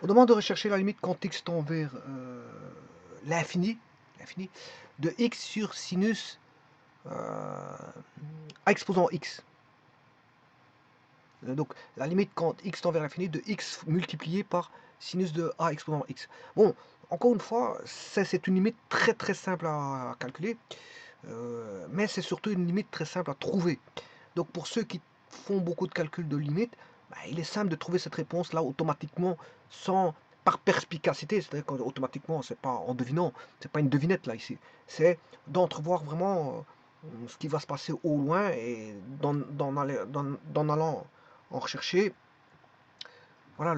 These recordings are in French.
On demande de rechercher la limite quand x tend vers l'infini de x sur sinus à exposant x. Donc la limite quand x tend vers l'infini de x multiplié par sinus de a exposant x. Bon, encore une fois, c'est une limite très très simple à calculer, mais c'est surtout une limite très simple à trouver. Donc pour ceux qui font beaucoup de calculs de limites, bah, il est simple de trouver cette réponse là automatiquement sans par perspicacité, c'est-à-dire qu'automatiquement, c'est pas en devinant, c'est pas une devinette là ici, c'est d'entrevoir vraiment ce qui va se passer au loin et d'en allant en rechercher, voilà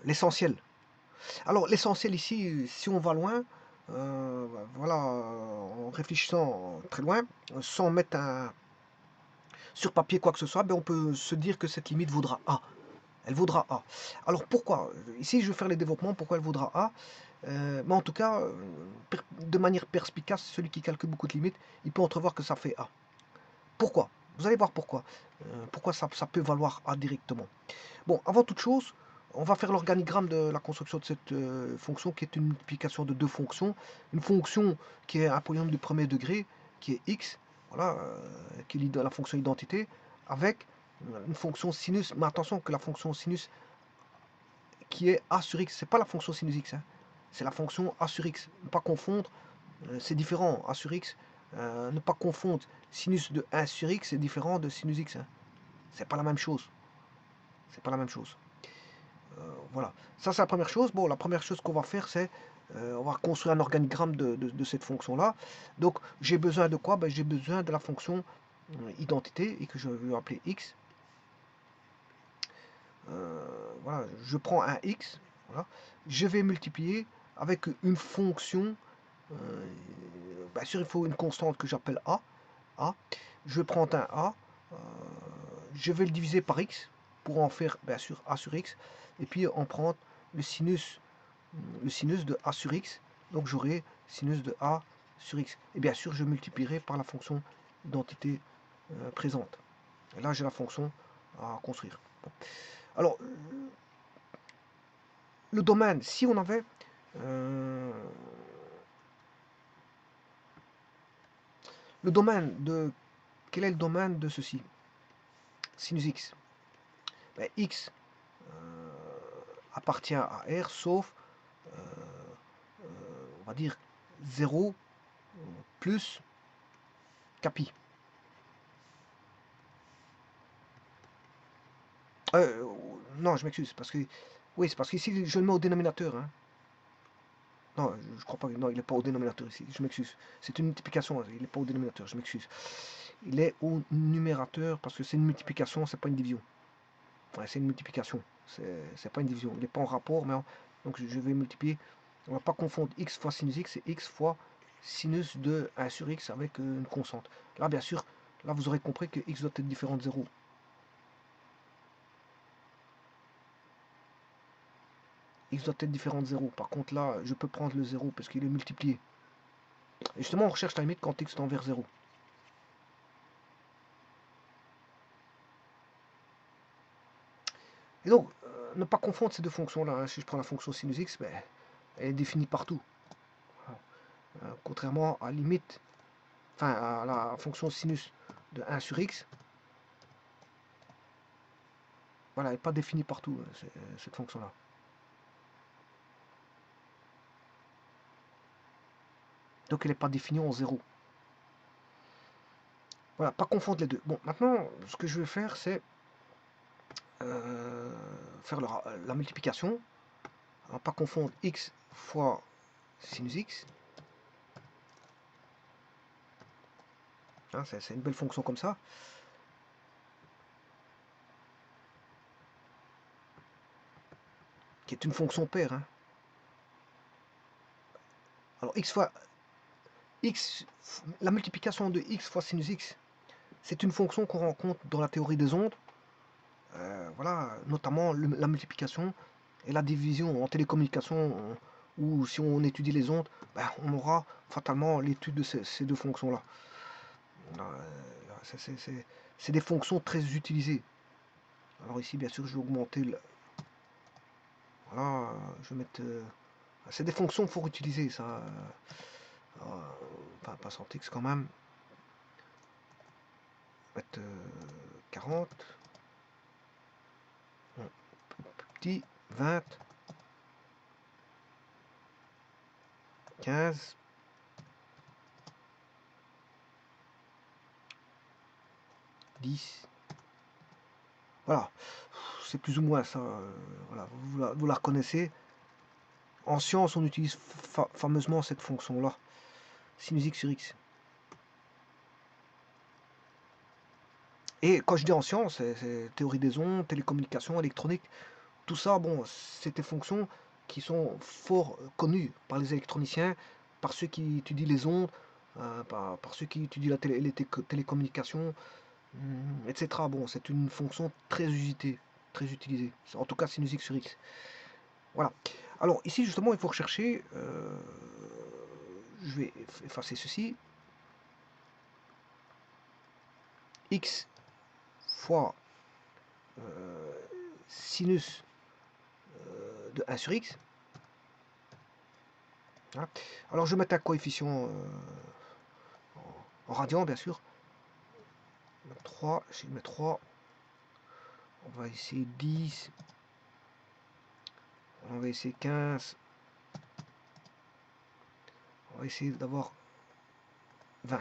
l'essentiel. Alors l'essentiel ici, si on va loin, voilà, en réfléchissant très loin, sans mettre sur papier quoi que ce soit, ben on peut se dire que cette limite vaudra A. Elle vaudra A. Alors pourquoi? Ici je vais faire les développements, pourquoi elle vaudra A? Mais en tout cas, de manière perspicace, celui qui calcule beaucoup de limites, il peut entrevoir que ça fait A. Pourquoi? Vous allez voir pourquoi. Pourquoi ça peut valoir A directement. Bon, avant toute chose, on va faire l'organigramme de la construction de cette fonction qui est une multiplication de deux fonctions. Une fonction qui est un polynôme du premier degré, qui est x, voilà, qui est la fonction identité, avec une fonction sinus, mais attention que la fonction sinus qui est a sur x, c'est pas la fonction sinus x, hein, c'est la fonction a sur x. Ne pas confondre, c'est différent, a sur x. Ne pas confondre sinus de 1 sur x, c'est différent de sinus x. Hein. C'est pas la même chose. C'est pas la même chose. Voilà, ça c'est la première chose. Bon, la première chose qu'on va faire, c'est on va construire un organigramme de cette fonction-là. Donc, j'ai besoin de quoi? Ben, j'ai besoin de la fonction identité et que je vais appeler x. Voilà, je prends un x, voilà, je vais multiplier avec une fonction. Bien sûr, il faut une constante que j'appelle a. A. Je prends un a, je vais le diviser par x pour en faire bien sûr a sur x, et puis on prend le sinus de a sur x, donc j'aurai sinus de a sur x. Et bien sûr, je multiplierai par la fonction identité présente. Et là, j'ai la fonction à construire. Bon. Alors, le domaine, si on avait le domaine de... Quel est le domaine de ceci? Sinus x. Ben, x appartient à R, sauf, on va dire, 0 plus capi. Non, je m'excuse, parce que... Oui, c'est parce qu'ici, je le mets au dénominateur. Hein. Non, je crois pas. Non, il n'est pas au dénominateur ici. Je m'excuse. C'est une multiplication. Il n'est pas au dénominateur. Je m'excuse. Il est au numérateur parce que c'est une multiplication, c'est pas une division. Ouais, c'est une multiplication. C'est pas une division. Il n'est pas en rapport, mais donc je vais multiplier. On ne va pas confondre x fois sinus x, c'est x fois sinus de 1 sur x avec une constante. Là, bien sûr, là vous aurez compris que x doit être différent de 0. X doit être différent de 0. Par contre, là, je peux prendre le 0 parce qu'il est multiplié. Et justement, on recherche la limite quand x tend vers 0. Et donc, ne pas confondre ces deux fonctions-là. Hein. Si je prends la fonction sinus x, ben, elle est définie partout. Contrairement à la limite, enfin à la fonction sinus de 1 sur x, voilà, elle n'est pas définie partout, cette fonction-là. Donc elle n'est pas définie en 0. Voilà, pas confondre les deux. Bon, maintenant, ce que je vais faire, c'est faire la multiplication. On va pas confondre x fois sinus x. Hein, c'est une belle fonction comme ça. Qui est une fonction paire. Hein. Alors x fois x, la multiplication de x fois sinus x, c'est une fonction qu'on rencontre dans la théorie des ondes. Voilà, notamment la multiplication et la division en télécommunication, ou si on étudie les ondes, ben, on aura fatalement l'étude de ces deux fonctions-là. C'est des fonctions très utilisées. Alors ici, bien sûr, je vais augmenter le... Voilà, je vais mettre... c'est des fonctions qu'il faut utiliser, ça. Enfin, pas sans X quand même. Mettre 40. Bon, petit, 20. 15. Voilà, c'est plus ou moins ça. Voilà, vous la reconnaissez. En science, on utilise fameusement cette fonction-là, sinus x sur x. Et quand je dis en science, c'est théorie des ondes, télécommunications, électronique, tout ça, bon, c'est des fonctions qui sont fort connues par les électroniciens, par ceux qui étudient les ondes, par ceux qui étudient les télécommunications, etc. Bon, c'est une fonction très usitée, très utilisée. En tout cas, sinus x sur x. Voilà. Alors ici, justement, il faut rechercher, je vais effacer ceci, x fois sinus de 1 sur x. Voilà. Alors je vais mettre un coefficient en radian, bien sûr. 3, je vais mettre 3. On va essayer 10. On va essayer 15. On va essayer d'avoir 20.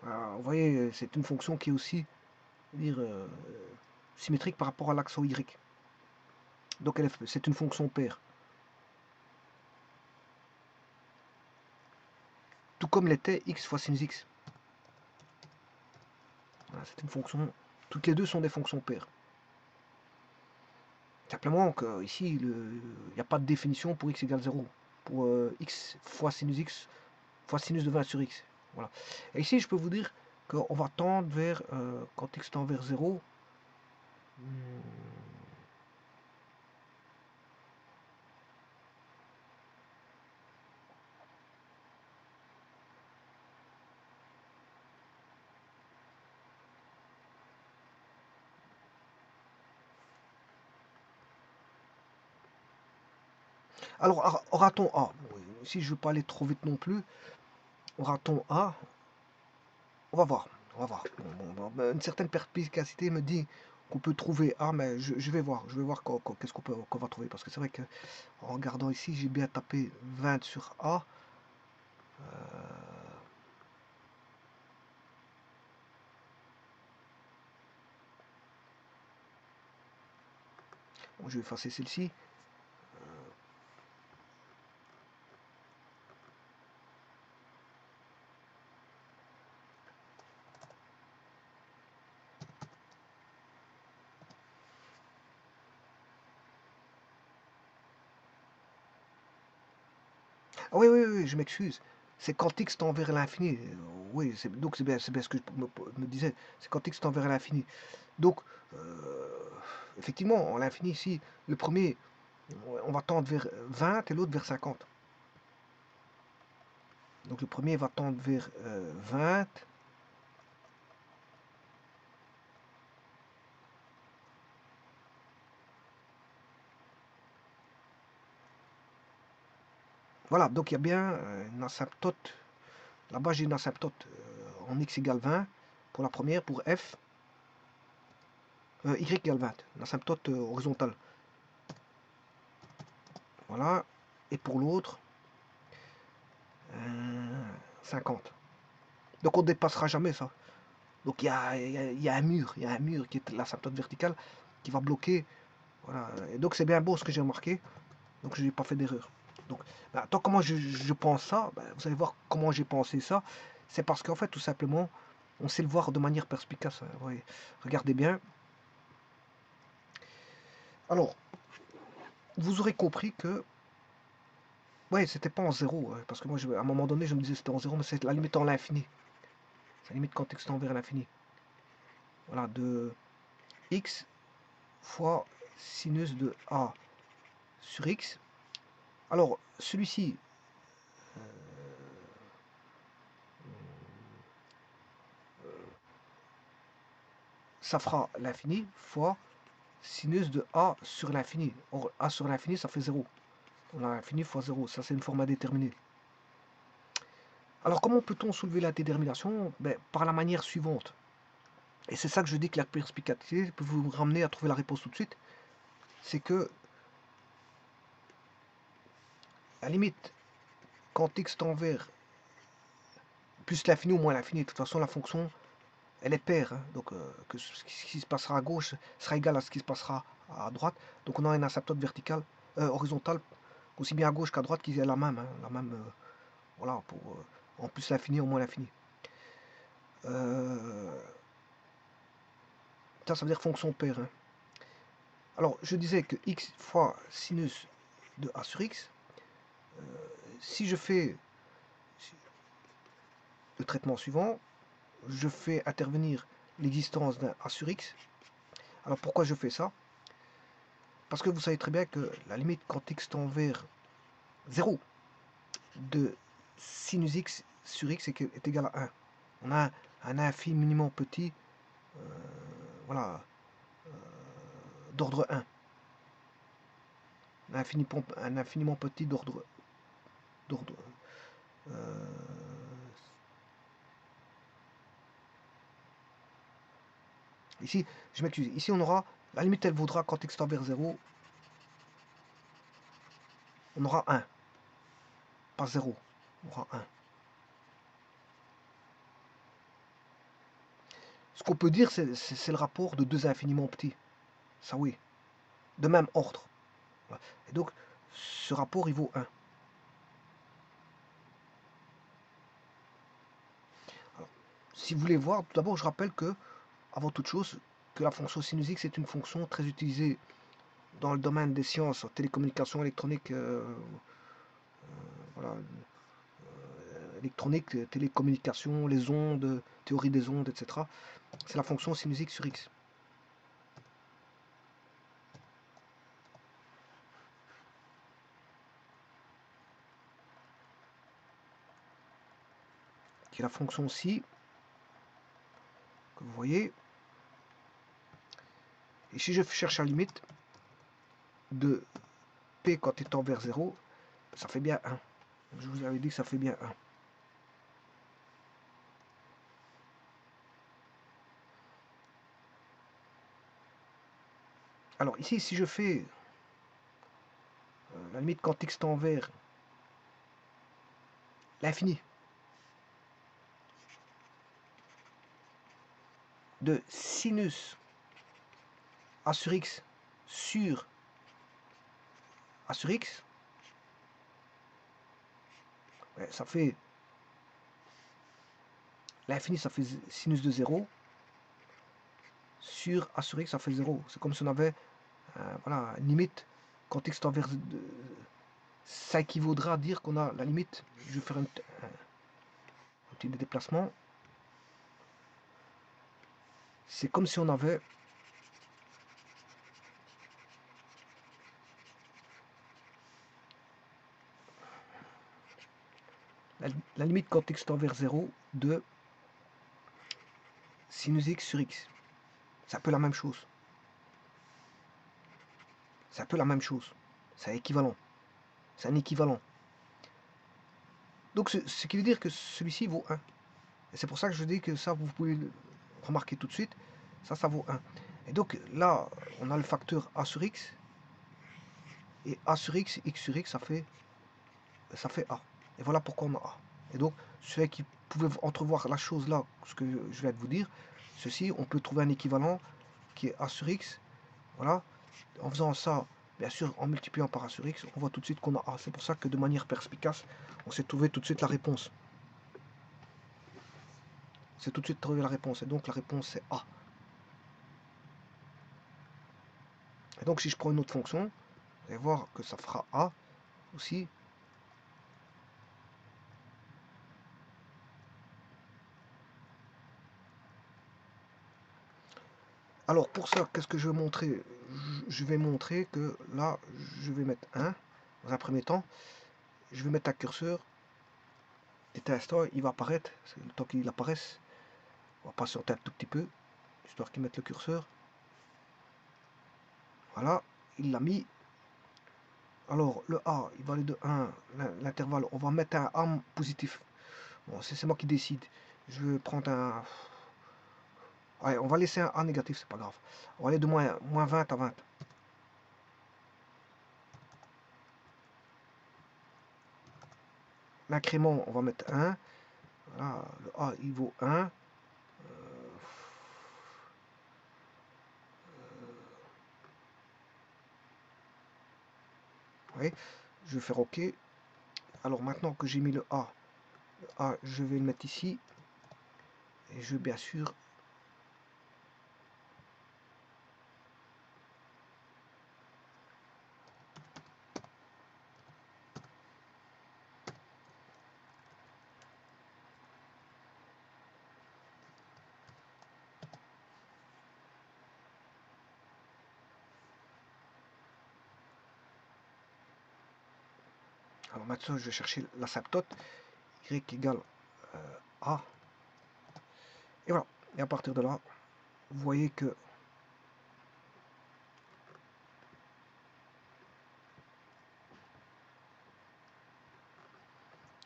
Alors, vous voyez, c'est une fonction qui est aussi dire, symétrique par rapport à l'axe y. Donc c'est une fonction paire. Tout comme l'était x fois sin x. Voilà, c'est une fonction. Toutes les deux sont des fonctions paires. Simplement qu'ici, il n'y a pas de définition pour x égale 0. Pour x fois x fois sinus de 20 sur x. Voilà. Et ici, je peux vous dire qu'on va tendre vers, quand x tend vers 0, alors, aura-t-on A? Ici, je ne veux pas aller trop vite non plus. Aura-t-on A? On va voir. On va voir. Ben, une certaine perspicacité me dit qu'on peut trouver A, mais je vais voir. Je vais voir qu'est-ce qu'on va trouver. Parce que c'est vrai que en regardant ici, j'ai bien tapé 20 sur A. Bon, je vais effacer celle-ci. Ah oui, oui, oui, je m'excuse. C'est quand x tend vers l'infini. Oui, donc c'est bien ce que je me disais. C'est quand x tend vers l'infini. Donc, effectivement, en l'infini ici, le premier, on va tendre vers 20 et l'autre vers 50. Donc le premier va tendre vers 20. Voilà, donc il y a bien une asymptote. Là-bas, j'ai une asymptote en x égale 20 pour la première, pour f. Y égale 20, une asymptote horizontale. Voilà. Et pour l'autre, 50. Donc on ne dépassera jamais ça. Donc il y a un mur, il y a un mur qui est l'asymptote verticale qui va bloquer. Voilà. Et donc c'est bien beau ce que j'ai remarqué. Donc je n'ai pas fait d'erreur. Donc, ben, attends, comment je pense ça, ben, vous allez voir comment j'ai pensé ça. C'est parce qu'en fait, tout simplement, on sait le voir de manière perspicace. Hein, ouais. Regardez bien. Alors, vous aurez compris que, ouais, c'était pas en zéro. Hein, parce que moi, à un moment donné, je me disais c'était en zéro, mais c'est la limite en l'infini. C'est la limite quand x tend vers l'infini. Voilà, de x fois sinus de a sur x. Alors, celui-ci, ça fera l'infini fois sinus de A sur l'infini. Or, A sur l'infini, ça fait 0. On a l'infini fois 0. Ça, c'est une forme indéterminée. Alors, comment peut-on soulever la détermination? Ben, par la manière suivante. Et c'est ça que je dis que la perspicacité peut vous ramener à trouver la réponse tout de suite. C'est que, à la limite, quand x tend vers plus l'infini ou moins l'infini, de toute façon, la fonction, elle est paire. Hein, donc, que ce qui se passera à gauche sera égal à ce qui se passera à droite. Donc, on a une asymptote verticale, horizontale, aussi bien à gauche qu'à droite, qui est la même. Hein, voilà, pour en plus l'infini, au moins l'infini. Ça veut dire fonction paire. Hein. Alors, je disais que x fois sinus de a sur x, si je fais le traitement suivant, je fais intervenir l'existence d'un a sur x. Alors, pourquoi je fais ça? Parce que vous savez très bien que la limite quand x tend vers 0 de sinus x sur x est égal à 1. On a un infiniment petit, voilà, d'ordre 1. Un infiniment petit d'ordre. Ici, je m'excuse. Ici, on aura, la limite, elle vaudra quand x tend vers 0, on aura 1. Pas 0, on aura 1. Ce qu'on peut dire, c'est le rapport de deux infiniment petits. Ça oui. De même ordre. Et donc, ce rapport, il vaut 1. Alors, si vous voulez voir, tout d'abord, je rappelle que, avant toute chose, que la fonction sinus x est une fonction très utilisée dans le domaine des sciences, télécommunications électroniques, voilà, électronique, télécommunications, les ondes, théorie des ondes, etc. C'est la fonction sinus x sur x. Qui est la fonction ci, que vous voyez. Et si je cherche la limite de p quand il tend vers 0, ça fait bien 1. Je vous avais dit que ça fait bien 1. Alors ici, si je fais la limite quand x tend vers l'infini de sinus a sur x sur a sur x, ouais, ça fait l'infini, ça fait sinus de 0 sur a sur x, ça fait 0. C'est comme si on avait voilà, une limite quand x tend vers... ça équivaudra à dire qu'on a la limite. Je vais faire un petit déplacement. C'est comme si on avait la limite quand x tend vers 0 de sinus x sur x. C'est un peu la même chose. C'est un peu la même chose. C'est équivalent. C'est un équivalent. Donc ce qui veut dire que celui-ci vaut 1. Et c'est pour ça que je dis que ça, vous pouvez le remarquer tout de suite. Ça vaut 1. Et donc là, on a le facteur a sur x. Et a sur x, x sur x, ça fait a. Et voilà pourquoi on a a. Et donc, ceux qui pouvaient entrevoir la chose là, ce que je viens de vous dire, ceci, on peut trouver un équivalent qui est a sur x. Voilà. En faisant ça, bien sûr, en multipliant par a sur x, on voit tout de suite qu'on a a. C'est pour ça que de manière perspicace, on s'est trouvé tout de suite la réponse. C'est tout de suite trouvé la réponse. Et donc, la réponse, c'est a. Et donc, si je prends une autre fonction, vous allez voir que ça fera a aussi. Alors pour ça, qu'est-ce que je vais montrer? Je vais montrer que là, je vais mettre 1 dans un premier temps. Je vais mettre un curseur. Et un instant, il va apparaître. Le temps qu'il apparaisse, on va patienter un tout petit peu. histoire qu'il mette le curseur. Voilà, il l'a mis. Alors, le A, il va aller de 1, l'intervalle, on va mettre un A positif. Bon, c'est moi qui décide. Je vais prendre un... Ouais, on va laisser un A négatif, c'est pas grave. On va aller de moins 20 à 20. L'incrément, on va mettre 1. Voilà, le A, il vaut 1. Ouais, je vais faire OK. Alors maintenant que j'ai mis le A, je vais le mettre ici. Et je vais bien sûr... Alors maintenant, je vais chercher l'asymptote. Y égale A. Et voilà. Et à partir de là, vous voyez que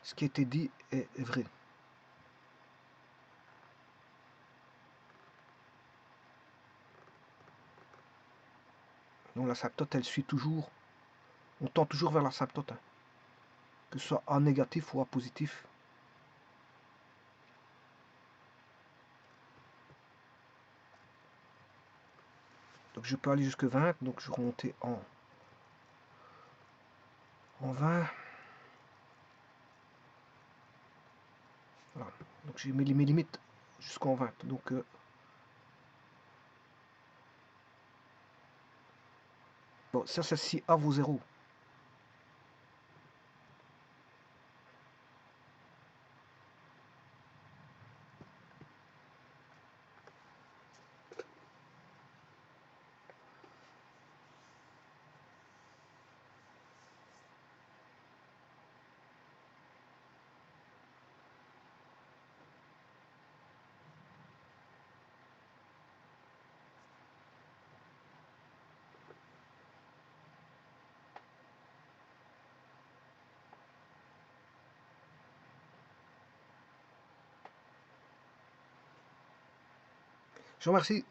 ce qui a été dit est vrai. Donc l'asymptote, elle suit toujours. On tend toujours vers l'asymptote. Hein. Que ce soit A négatif ou A positif. Donc je peux aller jusque 20. Donc je vais remonter en 20. Voilà. Donc j'ai mis mes limites jusqu'en 20. Donc bon, ça c'est si A vaut 0. Je vous remercie.